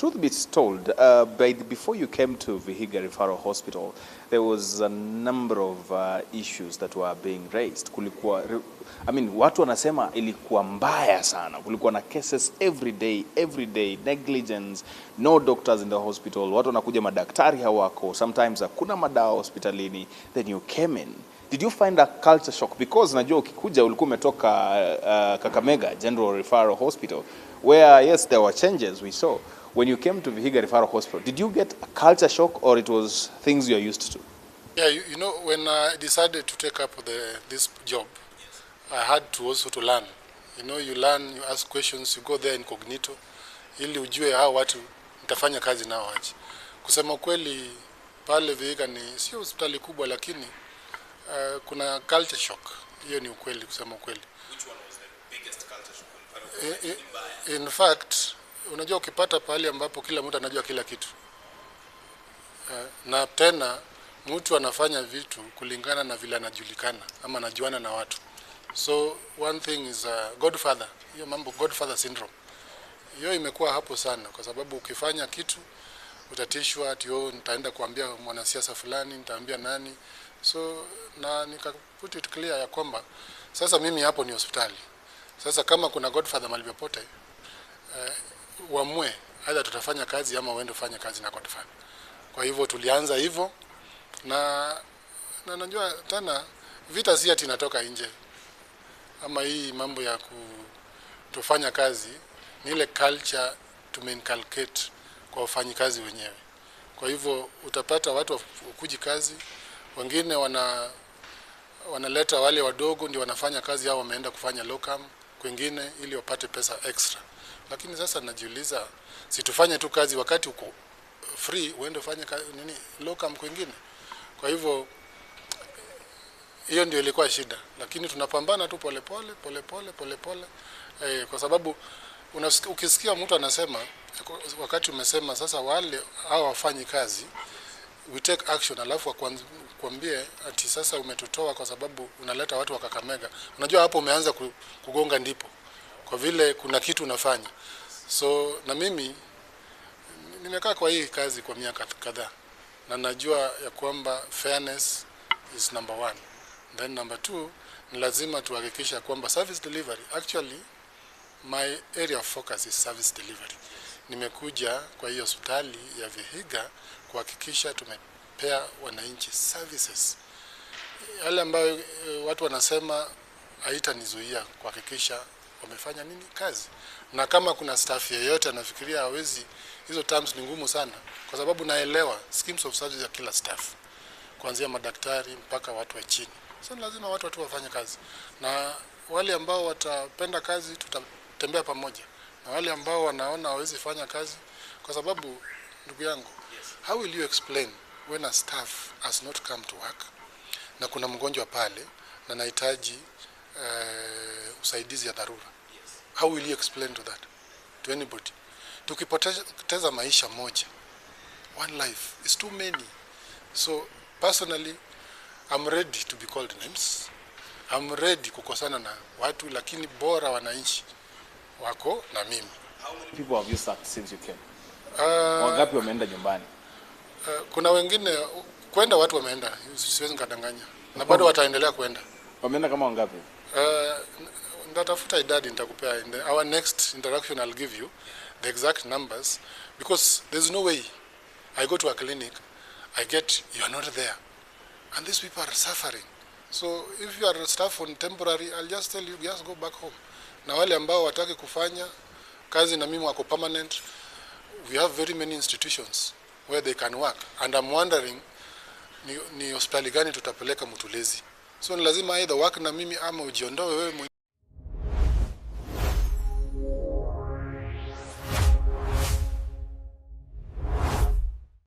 Truth be told, before you came to Vihiga Referral Hospital, there was a number of issues that were being raised. Watu wanasema ilikuwa mbaya sana. Kulikuwa na cases every day, negligence, no doctors in the hospital. Watu wanakuja madaktari hawako, sometimes hakuna madawa hospitalini. Then you came in. Did you find a culture shock? Because najua ukikuja ulikuwa umetoka Kakamega General Referral Hospital, where yes, there were changes we saw. When you came to Vihiga Referral Hospital, did you get a culture shock or it was things you're used to? Yeah, you know, when I decided to take up this job, I had to also to learn. You know, you learn, you ask questions, you go there incognito, ili ujue hao watu nitafanya kazi nao aje. Kusema kweli, pale Vihiga ni sio hospitali kubwa, lakini kuna culture shock. Hiyo ni ukweli, kusema ukweli. Which one was the biggest culture shock? In fact, unajua ukipata pahali ambapo kila mtu anajua kila kitu, na tena mtu anafanya vitu kulingana na vile anajulikana ama anajuana na watu. So one thing is Godfather, hiyo mambo Godfather syndrome. Hiyo imekuwa hapo sana, kwa sababu ukifanya kitu utatishwa ati nitaenda kuambia mwanasiasa fulani, nitaambia nani. So na nikaput it clear ya kwamba sasa mimi hapo ni hospitali. Sasa kama kuna Godfather mahali popote, uamue aidha tutafanya kazi ama uende ufanye kazi na Godfather. Kwa hivyo tulianza hivyo, na najua tena vita si ati inatoka nje, ama hii mambo ya kutofanya kazi ni ile culture tumeinculcate kwa wafanyikazi wenyewe. Kwa hivyo utapata watu wakuji kazi, wengine wanaleta wale wadogo ndio wanafanya kazi, hao wameenda kufanya locum kwingine ili wapate pesa extra. Lakini sasa najiuliza, situfanye tu kazi wakati uko free uende ufanye locum kwingine. Kwa hivyo hiyo ndio ilikuwa shida, lakini tunapambana tu polepole kwa sababu ukisikia mtu anasema, wakati umesema sasa wale hao wafanyi kazi, we take action, alafu kuambie ati sasa umetutoa kwa sababu unaleta watu wa Kakamega, unajua hapo umeanza kugonga ndipo, kwa vile kuna kitu unafanya. So na mimi nimekaa kwa hii kazi kwa miaka kadhaa, na najua ya kwamba fairness is number 1. Then number 2, ni lazima tuhakikisha kwamba service delivery, actually my area of focus is service delivery. Nimekuja kwa hiyo hospitali ya Vihiga kuhakikisha tumepea wananchi services. Yale ambayo watu wanasema haitanizuia kuhakikisha wamefanya nini kazi. Na kama kuna staff yeyote anafikiria hawezi, hizo terms ni ngumu sana, kwa sababu naelewa schemes of service ya kila staff, kuanzia madaktari mpaka watu wa chini. So lazima watu wafanye kazi, na wale ambao watapenda kazi tutatembea pamoja, na wale ambao wanaona hawezi fanya kazi, kwa sababu ndugu yangu, how will you explain when a staff has not come to work na kuna mgonjwa pale na anahitaji usaidizi ya dharura? How will you explain to anybody? Tukipoteza maisha moja, one life is too many. So personally, I'm ready to be called names. I'm ready kukosana na watu, lakini bora wananchi wako na mimi. How many people have you sacked since you came? Wangapi wameenda nyumbani? Kuna wengine kwenda, watu wameenda, siwezi nikadanganya, na bado wataendelea kwenda. Wameenda kama wangapi? Ndatafuta idadi nitakupea. In our next interaction I'll give you the exact numbers, because there's no way I go to a clinic, I get you are not there, and these people are suffering. So if you are staff on temporary, I'll just tell you just go back home. Na wale ambao wataki kufanya kazi na mimi wako permanent, we have very many institutions where they can work, and I'm wondering ni hospitali gani tutapeleka Mutulezi. So ni lazima either work na mimi ama ujiondoe wewe.